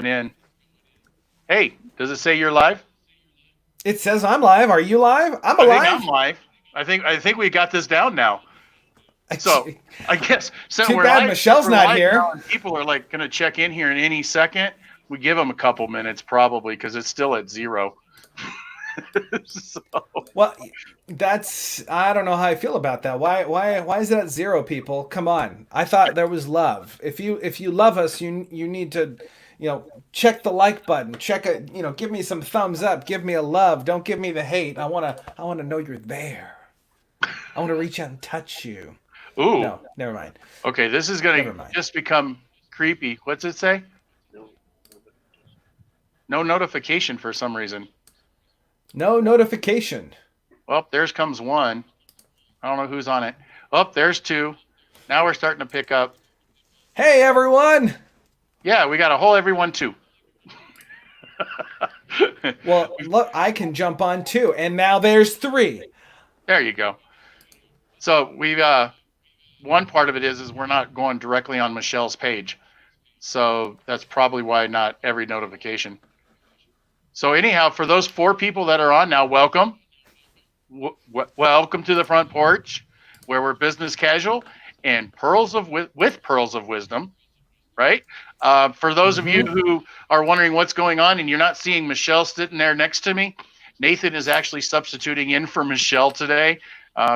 jumping in. Hey, does it say you're live? It says I'm live. Are you live? I'm I think I'm alive. live. I think we got this down now. So I guess so Too we're bad live. Since Michelle's we're not live now, here. and people are like going to check in here in any second. We give them a couple minutes probably because it's still at zero. So, Well, I don't know how I feel about that. Why is it at zero, people? Come on. I thought there was love. If you love us, you need to, check the like button. Check it, give me some thumbs up, give me a love. Don't give me the hate. I want to know you're there. I want to reach out and touch you. ooh, No, never mind. okay. This is going to Never mind. just become creepy. What's it say? No notification for some reason. No notification. Well, there's comes one. I don't know who's on it. Oh, there's two. Now we're starting to pick up. Hey everyone. Yeah, we got a whole everyone too. Well, look, I can jump on too, and now there's three. There you go. So we one part of it is we're not going directly on Michelle's page, so that's probably why not every notification. So anyhow, for those four people that are on now, welcome, welcome to the front porch, where we're business casual and pearls of with pearls of wisdom, right? For those of you Mm-hmm. who are wondering what's going on and you're not seeing Michelle sitting there next to me, Nathan is actually substituting in for Michelle today.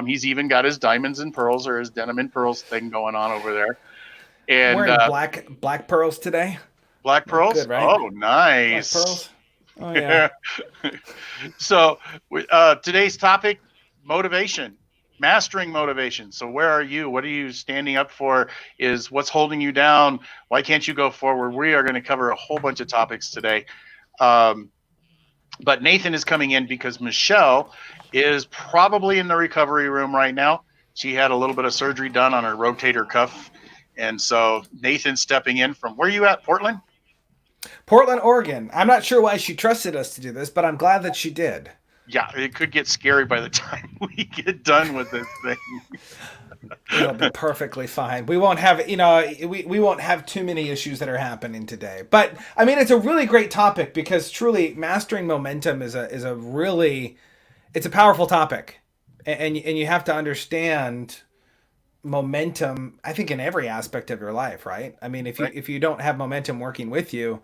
He's even got his diamonds and pearls or his denim and pearls thing going on over there. I'm And wearing black pearls today. black Look pearls? good, right? Oh, Black nice. pearls. Oh yeah. So today's topic, motivation, mastering motivation. So where are you? What are you standing up for? Is what's holding you down? Why can't you go forward? We are going to cover a whole bunch of topics today. Um, but Nathan is coming in because Michelle is probably in the recovery room right now. She had a little bit of surgery done on her rotator cuff. And so Nathan's stepping in from where are you at, Portland? Portland, Oregon. I'm not sure why she trusted us to do this, but I'm glad that she did. Yeah, it could get scary by the time we get done with this thing. It'll be perfectly fine. We won't have, we won't have too many issues that are happening today. But I mean, it's a really great topic because truly mastering momentum is a really it's a powerful topic. And you have to understand momentum, I think, in every aspect of your life, right? I mean, if you Right? if you don't have momentum working with you,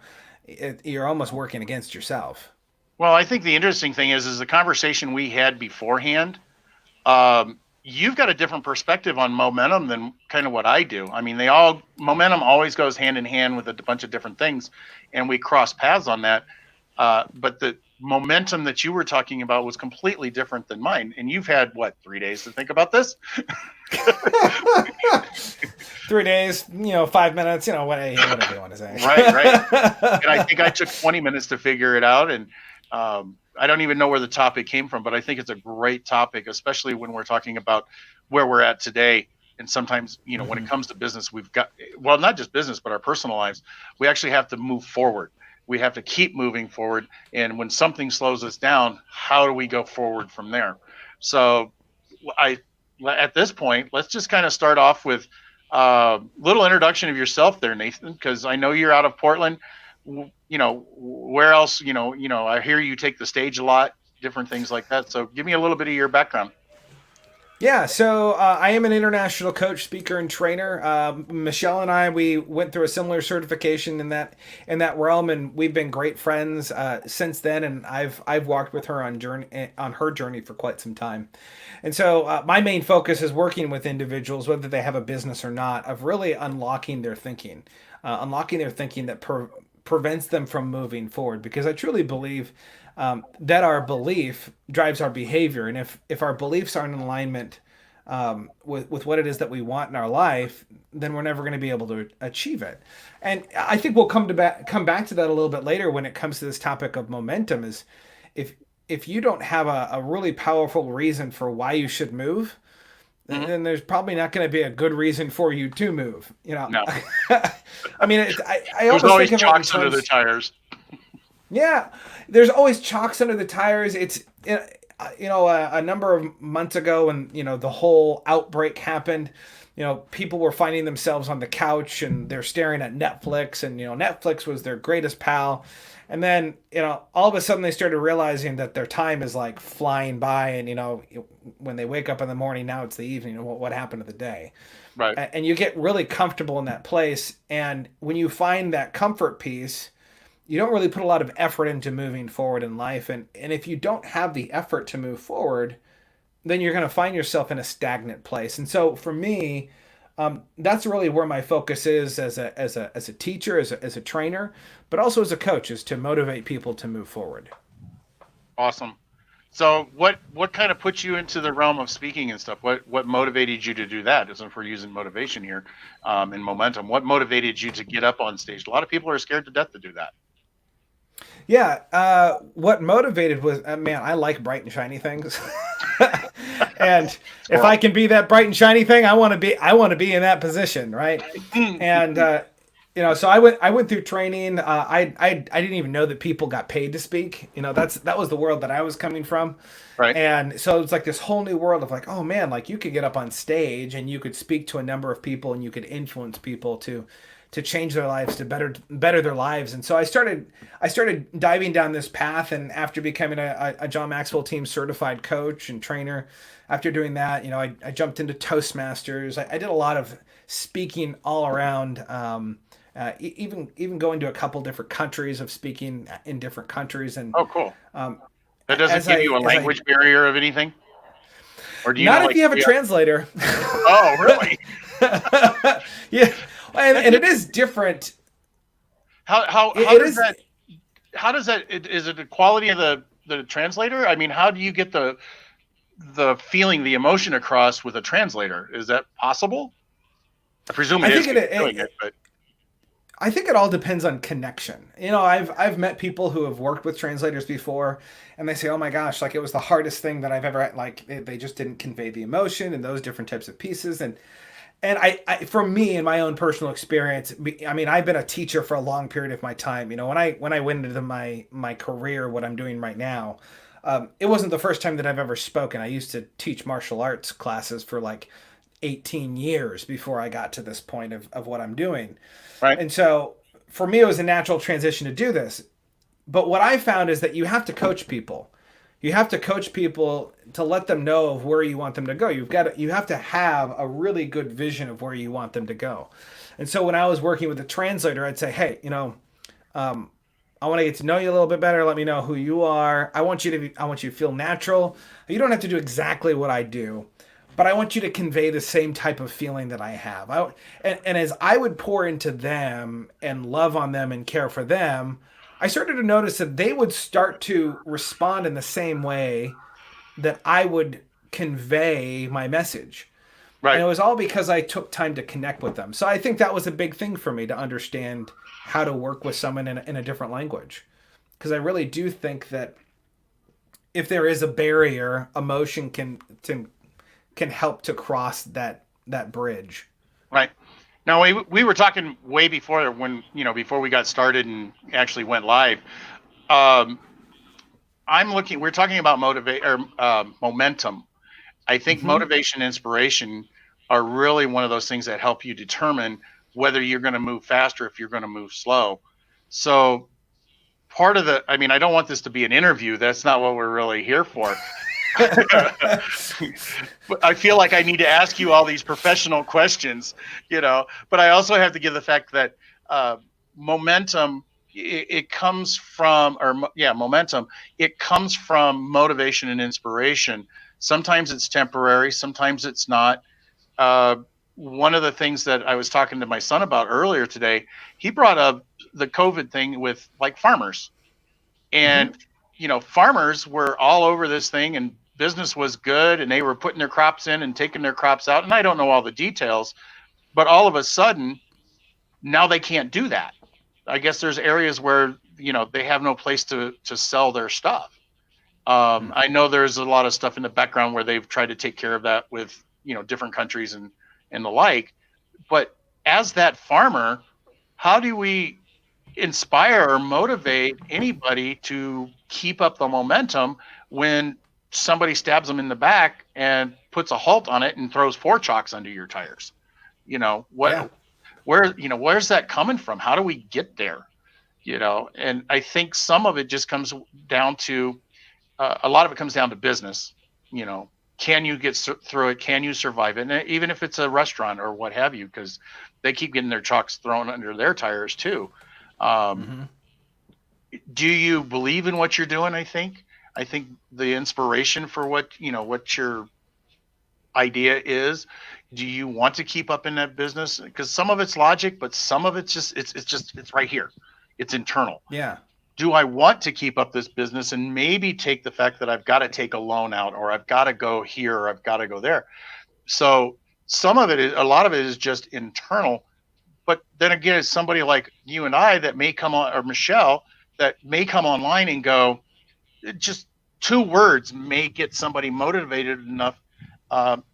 you're almost working against yourself. Well, I think the interesting thing is the conversation we had beforehand. You've got a different perspective on momentum than kind of what I do. I mean, momentum always goes hand in hand with a bunch of different things, and we cross paths on that. But the momentum that you were talking about was completely different than mine. And you've had what 3 days to think about this, 3 days, 5 minutes, whatever you want to say. right? Right. And I think I took 20 minutes to figure it out. And I don't even know where the topic came from, but I think it's a great topic, especially when we're talking about where we're at today. And sometimes, when it Mm-hmm. comes to business, we've got, well, not just business, but our personal lives, we actually have to move forward. We have to keep moving forward. And when something slows us down, how do we go forward from there? So I, at this point, let's just kind of start off with a little introduction of yourself there, Nathan, because I know you're out of Portland. Where else, I hear you take the stage a lot, different things like that. So give me a little bit of your background. Yeah, so I am an international coach, speaker, and trainer. Michelle and I, we went through a similar certification in that realm, and we've been great friends since then. And I've walked with her on her journey for quite some time. And so my main focus is working with individuals, whether they have a business or not, of really unlocking their thinking that prevents them from moving forward. Because I truly believe that our belief drives our behavior, and if our beliefs aren't in alignment with what it is that we want in our life, then we're never going to be able to achieve it. And I think we'll come back to that a little bit later when it comes to this topic of momentum. Is if if you don't have a really powerful reason for why you should move, Hmm. then there's probably not going to be a good reason for you to move. No, I mean, I there's almost always think of it in chocks under the terms. tires. Yeah, there's always chocks under the tires. It's a number of months ago when the whole outbreak happened. people were finding themselves on the couch and they're staring at Netflix, and Netflix was their greatest pal. And then all of a sudden they started realizing that their time is like flying by, and when they wake up in the morning, now it's the evening. What happened to the day? Right. And you get really comfortable in that place, and when you find that comfort piece, you don't really put a lot of effort into moving forward in life. And if you don't have the effort to move forward, then you're going to find yourself in a stagnant place. And so for me, that's really where my focus is as a teacher, as a trainer, but also as a coach, is to motivate people to move forward. Awesome. So what kind of put you into the realm of speaking and stuff? What motivated you to do that? As if we're using motivation here, and momentum. What motivated you to get up on stage? A lot of people are scared to death to do that. Yeah, what motivated was, man, I like bright and shiny things. And if I Squirrel. can be that bright and shiny thing, I want to be in that position, right? And so I went through training. I didn't even know that people got paid to speak. That was the world that I was coming from. Right. And so it's like this whole new world of like, oh man, like you could get up on stage and you could speak to a number of people and you could influence people to change their lives, to better their lives. And so I started diving down this path. And after becoming a John Maxwell team certified coach and trainer, after doing that, I jumped into Toastmasters. I did a lot of speaking all around. Even going to a couple different countries, of speaking in different countries. And Oh, cool. um, That doesn't as give you a I language barrier of anything, or do you know not if like you have a yeah? translator. Oh, really? Yeah, That and gives it is different. how It does is. that is it the quality of the translator? I mean, how do you get the feeling, the emotion across with a translator? Is that possible? I presume I it is think because you're doing it, but I think it all depends on connection. I've met people who have worked with translators before, and they say, "Oh my gosh, like it was the hardest thing that I've ever like." They just didn't convey the emotion and those different types of pieces. And for me, in my own personal experience, I mean, I've been a teacher for a long period of my time. When I went into my career, what I'm doing right now, it wasn't the first time that I've ever spoken. I used to teach martial arts classes for like 18 years before I got to this point of what I'm doing. right, And so for me, it was a natural transition to do this. But what I found is that you have to coach people. You have to coach people to let them know of where you want them to go. You have to have a really good vision of where you want them to go. And so when I was working with a translator, I'd say, hey, um, I want to get to know you a little bit better. Let me know who you are. I want you to feel natural. You don't have to do exactly what I do, but I want you to convey the same type of feeling that I have. And as I would pour into them and love on them and care for them, I started to notice that they would start to respond in the same way that I would convey my message. And right. it was all because I took time to connect with them. So I think that was a big thing for me, to understand how to work with someone in a different language. Because I really do think that if there is a barrier, emotion can help to cross that bridge. Right. Now we were talking way before when before we got started and actually went live. Um, I'm looking. We're talking about motivate or momentum. I think Hmm. motivation and inspiration are really one of those things that help you determine whether you're going to move faster, if you're going to move slow. So part of I mean, I don't want this to be an interview. That's not what we're really here for. But I feel like I need to ask you all these professional questions, But I also have to give the fact that momentum it comes from, yeah, momentum. It comes from motivation and inspiration. Sometimes it's temporary, sometimes it's not. Uh, One of the things that I was talking to my son about earlier today, he brought up the COVID thing with like farmers and, Hmm. farmers were all over this thing and business was good and they were putting their crops in and taking their crops out. And I don't know all the details, but all of a sudden, now they can't do that. I guess there's areas where, they have no place to sell their stuff. I know there's a lot of stuff in the background where they've tried to take care of that with, different countries and the like. But as that farmer, how do we inspire or motivate anybody to keep up the momentum when somebody stabs them in the back and puts a halt on it and throws four chocks under your tires? What, Yeah. where's that coming from? How do we get there? And I think some of it just comes down to, a lot of it comes down to business. You know, can you get through it? Can you survive it? And even if it's a restaurant or what have you, because they keep getting their trucks thrown under their tires too. Um, Hmm. do you believe in what you're doing? I think the inspiration for what your idea is. Do you want to keep up in that business? Because some of it's logic, but some of it's just it's right here. It's internal. Yeah. Do I want to keep up this business and maybe take the fact that I've got to take a loan out, or I've got to go here, or I've got to go there? So some of it is, a lot of it is just internal. But then again, it's somebody like you and I that may come on, or Michelle, that may come online and go, just two words may get somebody motivated enough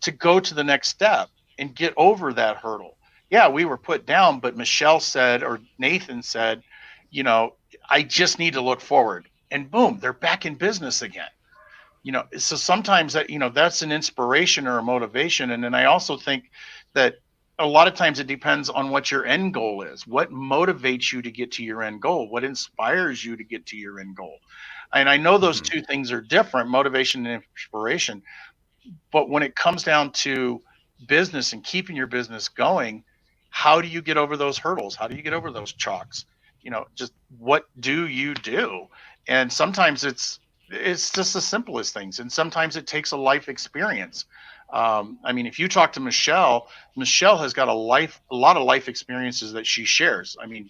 to go to the next step and get over that hurdle. Yeah, we were put down, but Michelle said, or Nathan said, you know, I just need to look forward. And boom, they're back in business again. So sometimes that's an inspiration or a motivation. And then I also think that a lot of times it depends on what your end goal is. What motivates you to get to your end goal? What inspires you to get to your end goal? And I know those Hmm. two things are different, motivation and inspiration. But when it comes down to business and keeping your business going, how do you get over those hurdles? How do you get over those chalks? Just what do you do? And sometimes it's just the simplest things, and sometimes it takes a life experience. I mean, if you talk to Michelle, Michelle has got a lot of life experiences that she shares. I mean,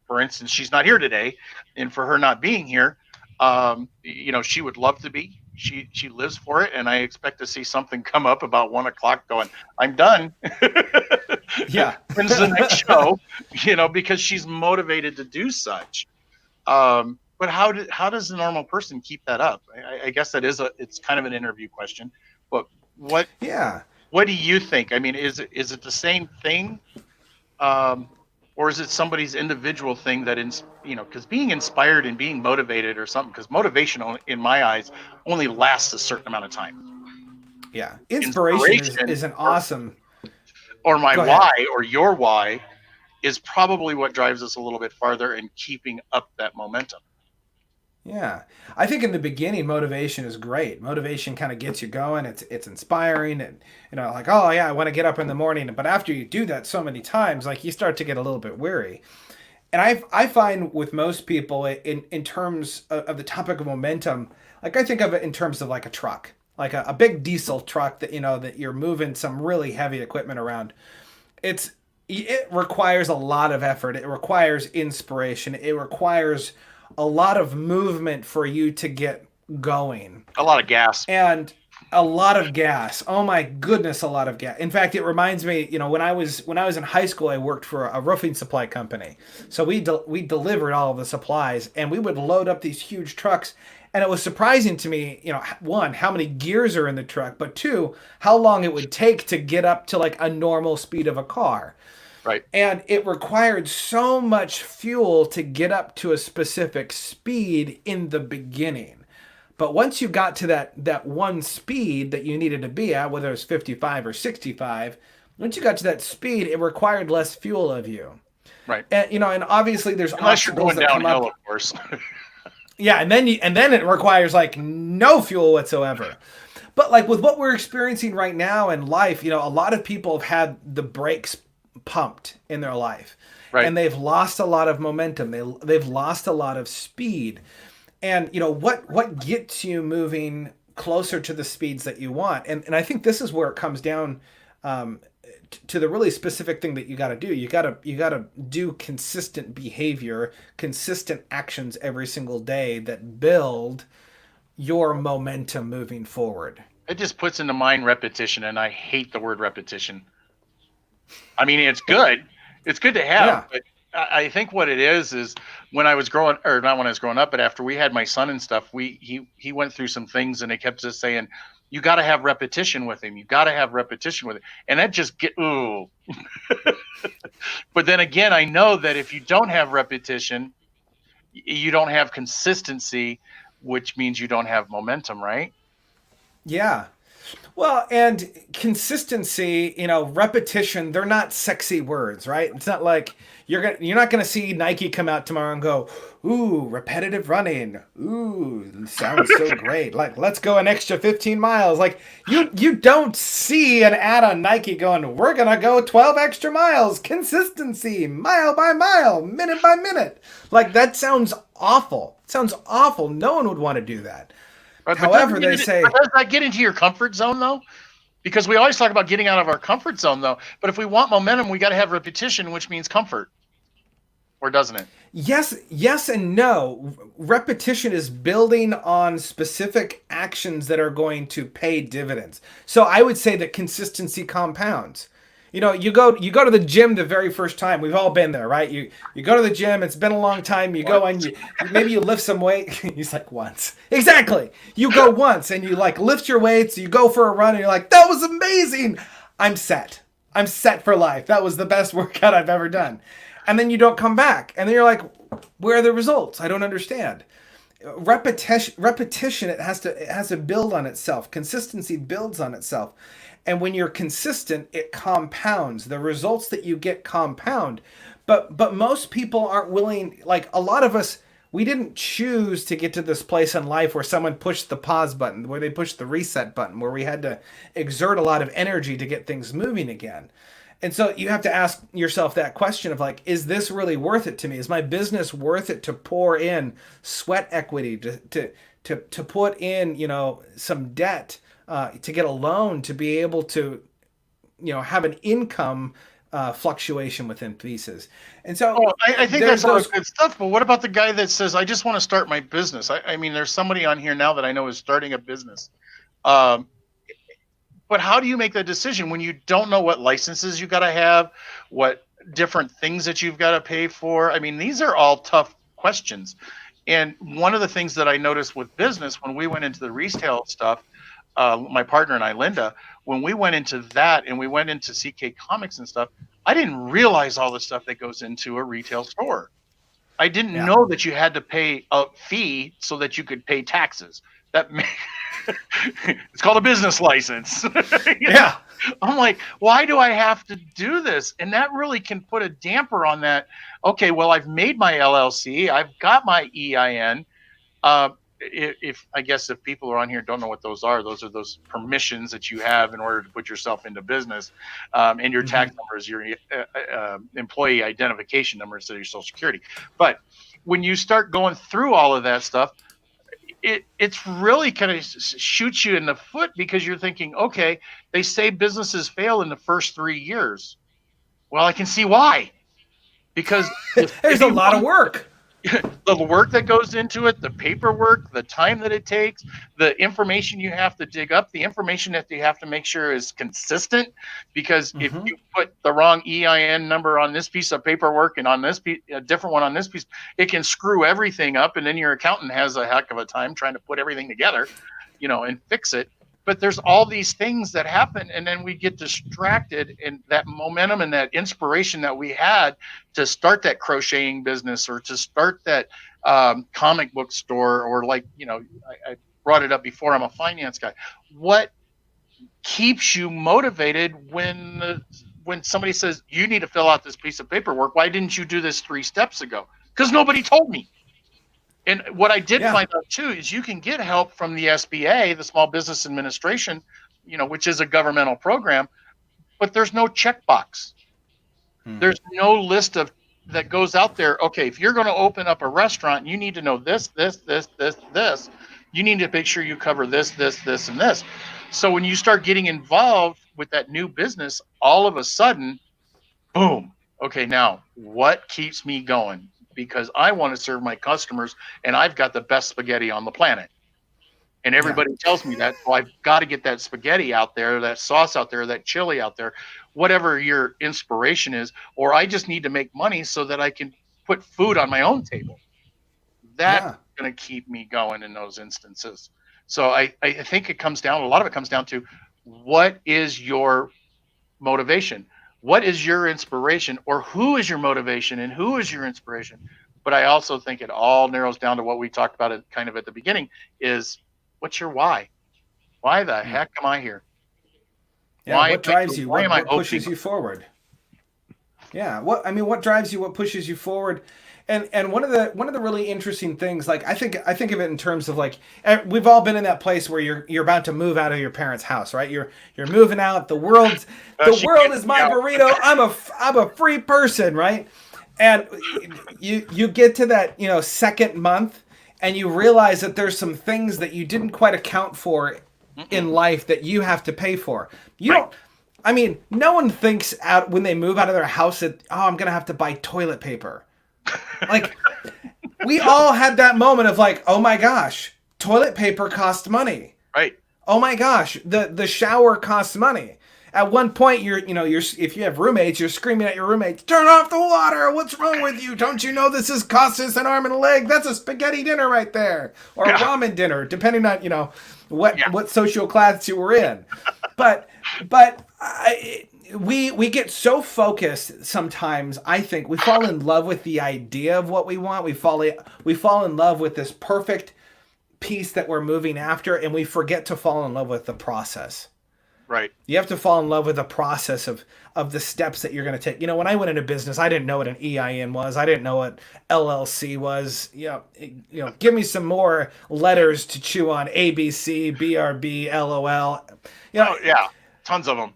for instance, she's not here today, and for her not being here, she would love to be. She lives for it, and I expect to see something come up about 1 o'clock, going, "I'm done." Yeah. When's the next show? Because she's motivated to do such. But how does the normal person keep that up? I guess it's kind of an interview question. But what Yeah. what do you think? I mean, is it the same thing, um, or is it somebody's individual thing because being inspired and being motivated or something, because motivation in my eyes only lasts a certain amount of time. Yeah. Inspiration Inspiration, is an or awesome. my Go ahead. why, or your why, is probably what drives us a little bit farther in keeping up that momentum. Yeah. I think in the beginning motivation is great. Motivation kind of gets you going. It's inspiring and like, oh yeah, I want to get up in the morning. But after you do that so many times, like you start to get a little bit weary. And I find with most people in terms of the topic of momentum, like I think of it in terms of like a truck, like a big diesel truck that that you're moving some really heavy equipment around. It requires a lot of effort. It requires inspiration. It requires a lot of movement for you to get going. A lot of gas. And a lot of gas. Oh my goodness, a lot of gas. In fact, it reminds me, when I was in high school, I worked for a roofing supply company. So we delivered all of the supplies, and we would load up these huge trucks. And it was surprising to me, one, how many gears are in the truck, but two, how long it would take to get up to like a normal speed of a car. Right. And it required so much fuel to get up to a specific speed in the beginning. But once you got to that one speed that you needed to be at, whether it was 55 or 65, once you got to that speed, it required less fuel of you. Right. And obviously there's Unless you're obstacles going that come downhill, up. of course. Yeah, and then it requires like no fuel whatsoever. But like with what we're experiencing right now in life, a lot of people have had the brakes pumped in their life, Right. and they've lost a lot of momentum. They've lost a lot of speed. And what gets you moving closer to the speeds that you want? And I think this is where it comes down to the really specific thing that you got to do. You got to do consistent behavior, consistent actions every single day that build your momentum moving forward. It just puts into mind repetition, and I hate the word repetition. I mean, it's good. It's good to have, Yeah. but I think what it is when I was growing, or not when I was growing up, but after we had my son and stuff, he went through some things, and they kept just saying, "You got to have repetition with him. You got to have repetition with it," and that just get ooh. But then again, I know that if you don't have repetition, you don't have consistency, which means you don't have momentum, right? Yeah. Well, and consistency, repetition, they're not sexy words, right? It's not like you're not gonna see Nike come out tomorrow and go, "Ooh, repetitive running. Ooh, sounds so great. Like, let's go an extra 15 miles." Like, you don't see an ad on Nike going, "We're gonna go 12 extra miles. Consistency, mile by mile, minute by minute." Like, that sounds awful. It sounds awful. No one would want to do that. Right? However, they But say, does that get into your comfort zone though? Because we always talk about getting out of our comfort zone though. But if we want momentum, we got to have repetition, which means comfort, or doesn't it? yes, yes, and no. Repetition is building on specific actions that are going to pay dividends. So I would say that consistency compounds. You go to the gym the very first time. We've all been there, right? You go to the gym. It's been a long time. You go and maybe you lift some weight. He's like, once, exactly. You go once and you like lift your weights. You go for a run and you're like, that was amazing. I'm set. I'm set for life. That was the best workout I've ever done. And then you don't come back, and then you're like, where are the results? I don't understand. Repetition, it has to build on itself. Consistency builds on itself. And when you're consistent, it compounds. The results that you get compound. But most people aren't willing, like a lot of us, we didn't choose to get to this place in life where someone pushed the pause button, where they pushed the reset button, where we had to exert a lot of energy to get things moving again. And so you have to ask yourself that question of like, is this really worth it to me? Is my business worth it to pour in sweat equity, to put in, some debt, to get a loan, to be able to, have an income fluctuation within pieces? And so Oh, I think there's that's all those. good stuff. But what about the guy that says, "I just want to start my business"? I mean, there's somebody on here now that I know is starting a business. Um, but how do you make that decision when you don't know what licenses you got to have, what different things that you've got to pay for? I mean, these are all tough questions. And one of the things that I noticed with business when we went into the retail stuff, my partner and I, Linda, when we went into that and we went into CK Comics and stuff, I didn't realize all the stuff that goes into a retail store. I didn't Yeah. know that you had to pay a fee so that you could pay taxes. That it's called a business license. you know? Yeah. I'm like, why do I have to do this? And that really can put a damper on that. Okay, well, I've made my LLC, I've got my EIN. If I guess if people are on here don't know what those are those permissions that you have in order to put yourself into business, and your Mm-hmm. tax number is your employee identification number instead of your social security. But when you start going through all of that stuff, it's really kind of shoots you in the foot because you're thinking, okay, they say businesses fail in the first 3 years. Well, I can see why. Because if There's a you lot of want work. the work that goes into it, the paperwork, the time that it takes, the information you have to dig up, the information that you have to make sure is consistent. Because if Mm-hmm. you put the wrong EIN number on this piece of paperwork and on this piece, a different one on this piece, it can screw everything up. And then your accountant has a heck of a time trying to put everything together, and fix it. But there's all these things that happen, and then we get distracted, and that momentum and that inspiration that we had to start that crocheting business or to start that comic book store, or like I brought it up before, I'm a finance guy. What keeps you motivated when somebody says you need to fill out this piece of paperwork? Why didn't you do this 3 steps ago? Because nobody told me. And what I did Yeah. find out too is you can get help from the SBA, the Small Business Administration, which is a governmental program, but there's no checkbox. Hmm. There's no list of that goes out there. Okay, if you're going to open up a restaurant, you need to know this, this, this, this, this. You need to make sure you cover this, this, this, and this. So when you start getting involved with that new business, all of a sudden, boom. Okay, now what keeps me going? Because I want to serve my customers, and I've got the best spaghetti on the planet. And Yeah. everybody tells me that. So I've got to get that spaghetti out there, that sauce out there, that chili out there, whatever your inspiration is. Or I just need to make money so that I can put food on my own table. That's Yeah. going to keep me going in those instances. So I think a lot of it comes down to what is your motivation? What is your inspiration, or who is your motivation and who is your inspiration? But I also think it all narrows down to what we talked about kind of at the beginning is what's your why? Why the Hmm. heck am I here? Yeah, Why am what I drives here? you? Why am I What opening? pushes you forward? Yeah, what I mean, what drives you? What pushes you forward? And one of the really interesting things, like I think of it in terms of like we've all been in that place where you're about to move out of your parents' house, right? You're moving out. The She world kicked is me my out. burrito. I'm a free person, right? And you get to that second month, and you realize that there's some things that you didn't quite account for Mm-mm. in life that you have to pay for. You Right. don't. I mean, no one thinks out when they move out of their house that, oh, I'm gonna have to buy toilet paper. Like, we all had that moment of like, oh my gosh, toilet paper costs money. Right. Oh my gosh, the shower costs money. At one point, you're if you have roommates, you're screaming at your roommates, "Turn off the water! What's wrong with you? Don't you know this is cost us an arm and a leg? That's a spaghetti dinner right there, or a Yeah. ramen dinner, depending on what Yeah. what social class you were in." But we get so focused sometimes. I think we fall in love with the idea of what we want. We fall in love with this perfect piece that we're moving after, and we forget to fall in love with the process. Right. You have to fall in love with the process of the steps that you're going to take. When I went into business, I didn't know what an EIN was. I didn't know what LLC was. Give me some more letters to chew on: ABC, BRB, LOL. You know, Oh yeah. Tons of them.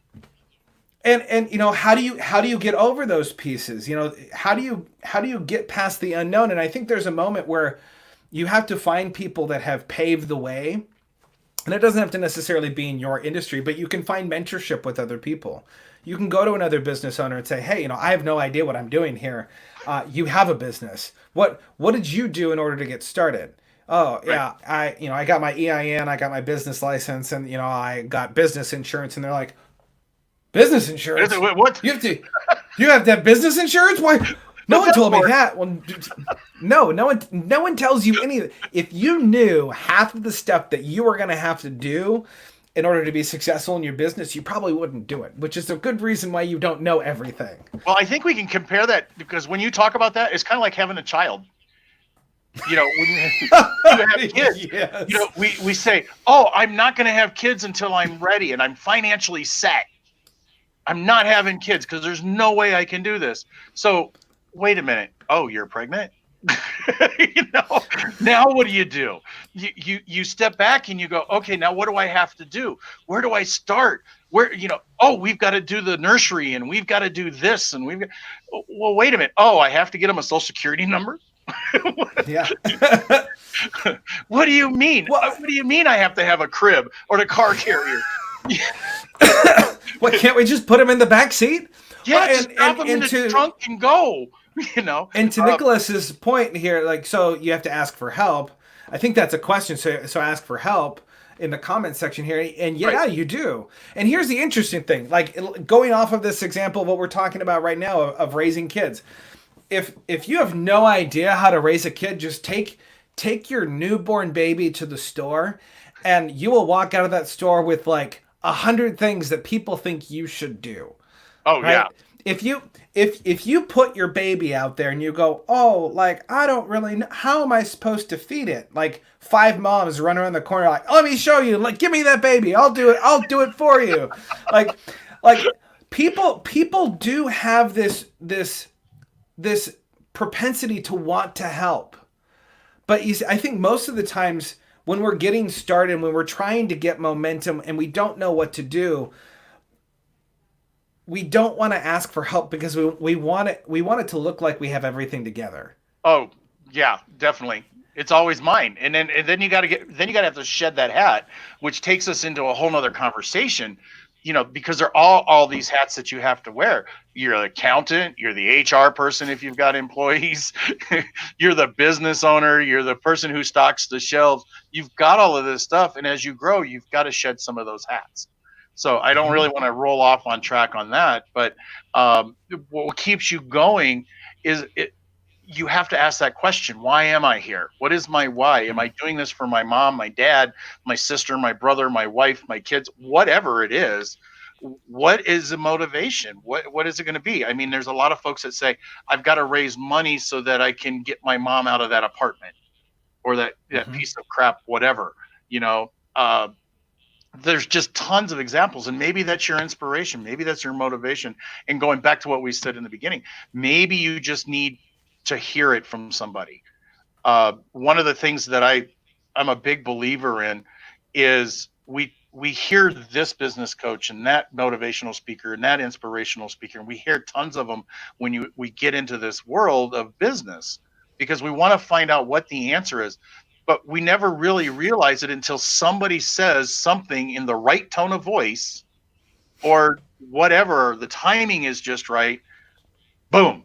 and how do you get over those pieces? How do you get past the unknown? And I think there's a moment where you have to find people that have paved the way, and it doesn't have to necessarily be in your industry, but you can find mentorship with other people. You can go to another business owner and say, hey, I have no idea what I'm doing here. You have a business. What did you do in order to get started? Oh Right. yeah, I got my EIN, I got my business license, and I got business insurance. And they're like, business insurance? What? You have to have business insurance? Why? No What's one that told me for? that. Well, no one tells you any. If you knew half of the stuff that you were going to have to do in order to be successful in your business, you probably wouldn't do it, which is a good reason why you don't know everything. Well, I think we can compare that because when you talk about that, it's kind of like having a child. When you have kids, Yes. we say, "Oh, I'm not going to have kids until I'm ready and I'm financially set. I'm not having kids because there's no way I can do this." So, wait a minute. Oh, you're pregnant? you know, now what do? You step back and you go, okay, now what do I have to do? Where do I start? Oh, we've got to do the nursery and we've got to do this and well, wait a minute. Oh, I have to get them a social security number. Yeah. What do you mean? Well, What do you mean I have to have a crib or a car carrier? what, can't we just put him in the back seat? Well, Yeah, just drop them in the trunk and go. You know, and to uh, Nicholas's point here, like, so you have to ask for help. I think that's a question. So ask for help in the comment section here, and right. yeah, you do. And here's the interesting thing: like, going off of this example of what we're talking about right now of raising kids. If you have no idea how to raise a kid, just take your newborn baby to the store, and you will walk out of that store with like 100 things that people think you should do, Oh yeah. right? If you put your baby out there and you go, oh, like, I don't really know, how am I supposed to feed it? Like, five moms run around the corner like, let me show you, like, give me that baby, I'll do it for you. Like like people do have this propensity to want to help. But I think most of the times when we're getting started, when we're trying to get momentum and we don't know what to do, we don't want to ask for help because we want it to look like we have everything together. Oh yeah, definitely. It's always mine. And then you got to have to shed that hat, which takes us into a whole nother conversation. Because they're all these hats that you have to wear. You're the accountant, you're the HR person if you've got employees, you're the business owner, you're the person who stocks the shelves. You've got all of this stuff, and as you grow, you've got to shed some of those hats. So I don't Mm-hmm. really want to roll off on track on that, but what keeps you going is you have to ask that question: why am I here? What is my why? Am I doing this for my mom, my dad, my sister, my brother, my wife, my kids, whatever it is? What is the motivation? What is it going to be? I mean, there's a lot of folks that say, I've got to raise money so that I can get my mom out of that apartment or that Mm-hmm. piece of crap, whatever. you know uh, there's just tons of examples, and maybe that's your inspiration, maybe that's your motivation. And going back to what we said in the beginning, maybe you just need to hear it from somebody. One of the things that I'm a big believer in is we hear this business coach and that motivational speaker and that inspirational speaker, and we hear tons of them when we get into this world of business, because we want to find out what the answer is, but we never really realize it until somebody says something in the right tone of voice, or whatever, the timing is just right. Boom,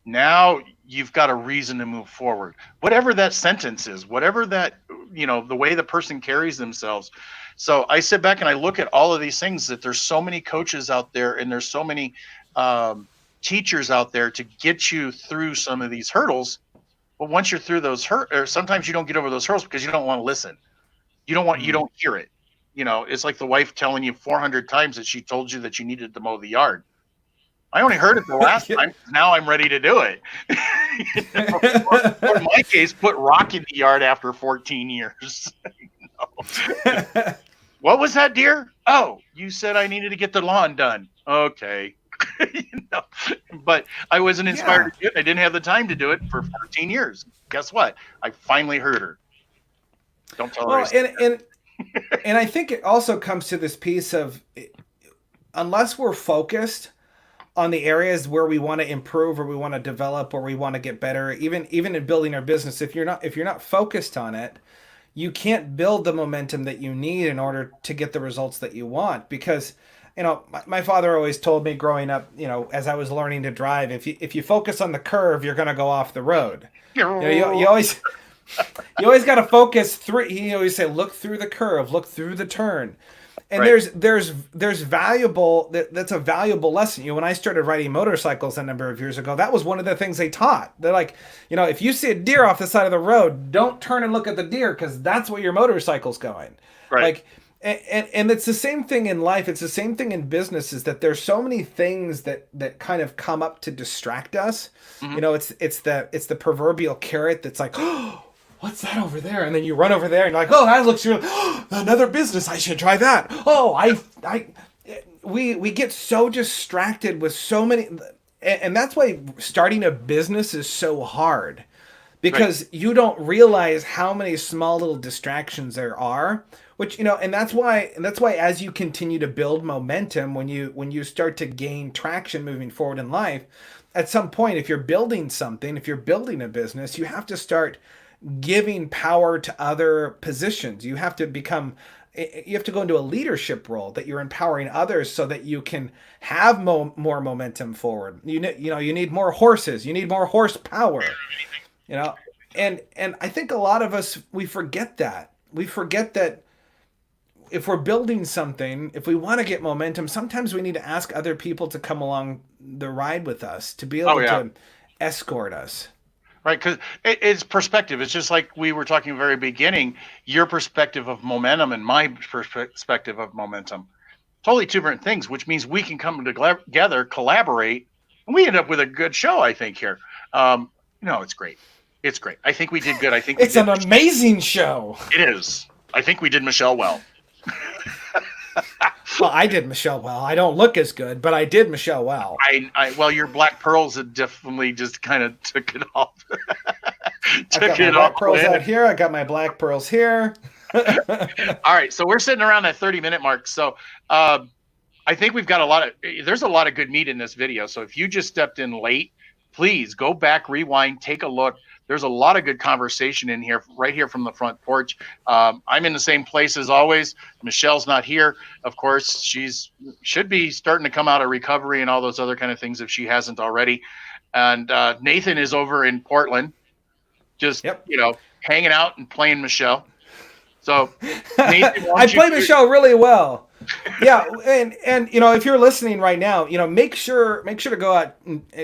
now you've got a reason to move forward, whatever that sentence is, whatever that, the way the person carries themselves. So I sit back and I look at all of these things, that there's so many coaches out there, and there's so many teachers out there to get you through some of these hurdles. But once you're through those or sometimes you don't get over those hurdles because you don't want to listen. You don't hear it. It's like the wife telling you 400 times that she told you that you needed to mow the yard. I only heard it the last time. Now I'm ready to do it. Or in my case, put rock in the yard after 14 years. What was that, dear? Oh, you said I needed to get the lawn done. Okay. you know, but I wasn't inspired Yeah. to do it. I didn't have the time to do it for 14 years. Guess what? I finally heard her. Don't tell her I Well, said and I think it also comes to this piece of, unless we're focused on the areas where we want to improve or we want to develop or we want to get better, even in building our business, if you're not focused on it, you can't build the momentum that you need in order to get the results that you want. Because my father always told me growing up, as I was learning to drive, if you focus on the curve, you're going to go off the road. You always got to focus through. He always say, look through the curve, look through the turn. And right. there's valuable, that's a valuable lesson. When I started riding motorcycles a number of years ago, that was one of the things they taught. They're like, if you see a deer off the side of the road, don't turn and look at the deer, because that's where your motorcycle's going. Right. Like, and it's the same thing in life. It's the same thing in business. Is that there's so many things that kind of come up to distract us. Mm-hmm. It's the proverbial carrot that's like, oh, what's that over there? And then you run over there and you're like, oh, that looks good. Oh, another business. I should try that. Oh, we get so distracted with so many, and that's why starting a business is so hard, because you don't realize how many small little distractions there are, which, and that's why as you continue to build momentum, when you start to gain traction moving forward in life, at some point, if you're building something, if you're building a business, you have to start giving power to other positions. You have to go into a leadership role, that you're empowering others so that you can have more momentum forward. You need more horses, you need more horsepower, and I think a lot of us, we forget that. We forget that if we're building something, if we want to get momentum, sometimes we need to ask other people to come along the ride with us, to be Oh able yeah. to escort us. Right, because it's perspective. It's just like we were talking very beginning. Your perspective of momentum and my perspective of momentum, totally two different things. Which means we can come together, collaborate, and we end up with a good show. I think here. It's great. It's great. I think we did good. I think It's an amazing show. It is. I think we did Michelle well. Well, I did Michelle well. I don't look as good, but I did Michelle well. Well, your black pearls had definitely just kind of took it off. I've got my black pearls out here. I got my black pearls here. All right, so we're sitting around that 30-minute mark. So I think we've got there's a lot of good meat in this video. So if you just stepped in late, please go back, rewind, take a look. There's a lot of good conversation in here, right here from the front porch. I'm in the same place as always. Michelle's not here. Of course, should be starting to come out of recovery and all those other kind of things if she hasn't already. And Nathan is over in Portland, just, hanging out and playing Michelle. So Nathan, I play Michelle really well. Yeah, and if you're listening right now, make sure to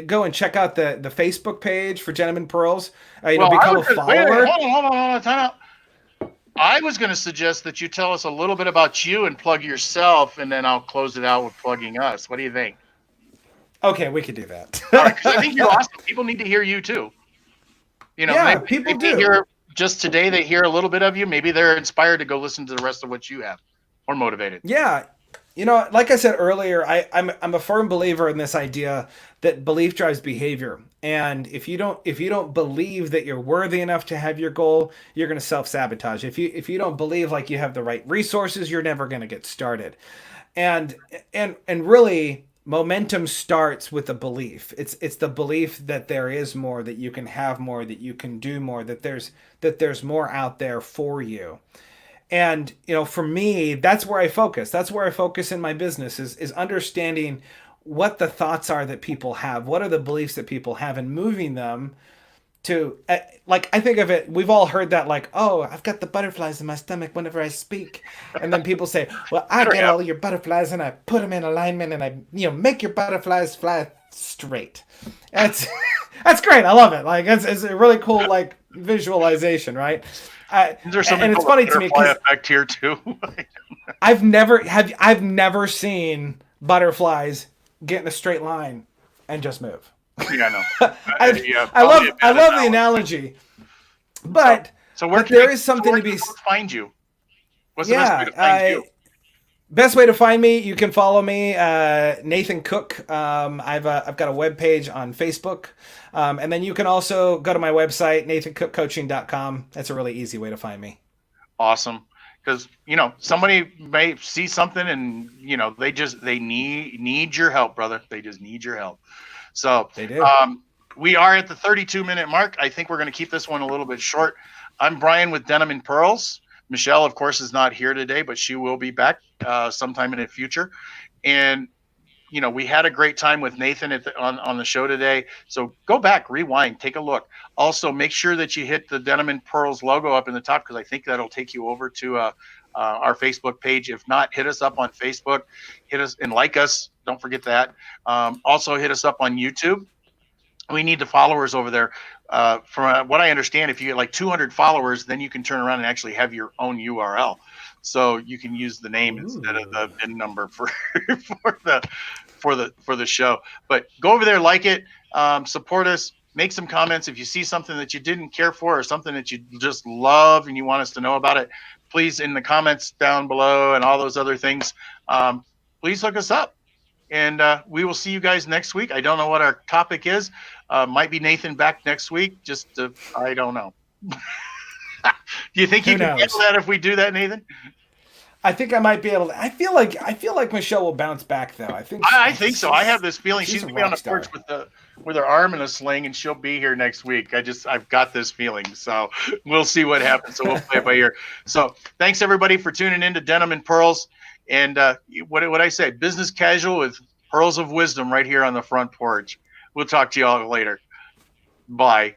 go and check out the Facebook page for Gentlemen Pearls. Become a follower. Hold on, time out. I was going to suggest that you tell us a little bit about you and plug yourself, and then I'll close it out with plugging us. What do you think? Okay, we could do that. All right, 'cause I think you're awesome. People need to hear you too. People do. Just today they hear a little bit of you. Maybe they're inspired to go listen to the rest of what you have. or motivated. Yeah, like I said earlier, I'm a firm believer in this idea that belief drives behavior. And if you don't believe that you're worthy enough to have your goal, you're going to self sabotage. If you don't believe like you have the right resources, you're never going to get started. And and really, momentum starts with a belief. It's the belief that there is more, that you can have more, that you can do more, that there's more out there for you. And for me, that's where I focus. That's where I focus in my business is understanding what the thoughts are that people have, what are the beliefs that people have, and moving them to like, I think of it, we've all heard that, like, oh, I've got the butterflies in my stomach whenever I speak. And then people say, well, I Sure get have. all your butterflies and I put them in alignment and I make your butterflies fly straight. That's that's great. I love it. Like, it's a really cool, like, visualization, right? Is there something And it's called the funny to me butterfly because effect here too? I've never seen butterflies get in a straight line and just move. Yeah, no. Yeah, I probably a love I bad love the analogy. analogy, So, but so where but can they? there is So something where to can be. folks find you? What's the best way Yeah, to find you? best way to find me, you can follow me, Nathan Cook. I've got a web page on Facebook, and then you can also go to my website, nathancookcoaching.com. That's a really easy way to find me. Awesome. Because somebody may see something and they need your help, brother. They just need your help. So They do. we are at the 32-minute mark. I think we're going to keep this one a little bit short. I'm Brian with Denim and Pearls. Michelle, of course, is not here today, but she will be back sometime in the future. And we had a great time with Nathan on the show today. So go back, rewind, take a look. Also, make sure that you hit the Denim and Pearls logo up in the top, because I think that'll take you over to our Facebook page. If not, hit us up on Facebook, hit us and like us. Don't forget that. Also, hit us up on YouTube. We need the followers over there. From what I understand, if you get like 200 followers, then you can turn around and actually have your own URL. So you can use the name instead of Ooh. the VIN number for for the for the show. But go over there, like it, support us, make some comments. If you see something that you didn't care for or something that you just love and you want us to know about it, please in the comments down below and all those other things, please look us up. And we will see you guys next week. I don't know what our topic is. Might be Nathan back next week. I don't know. Do you think you Who can handle knows? that if we do that, Nathan? I think I might be able to. I feel like Michelle will bounce back though. I think I think so. I have this feeling she's she's a gonna be on rock the porch star. with her arm in a sling, and she'll be here next week. I've got this feeling. So we'll see what happens. So we'll play it by ear. So thanks everybody for tuning in to Denim and Pearls. And what I say, business casual with pearls of wisdom right here on the front porch. We'll talk to you all later. Bye.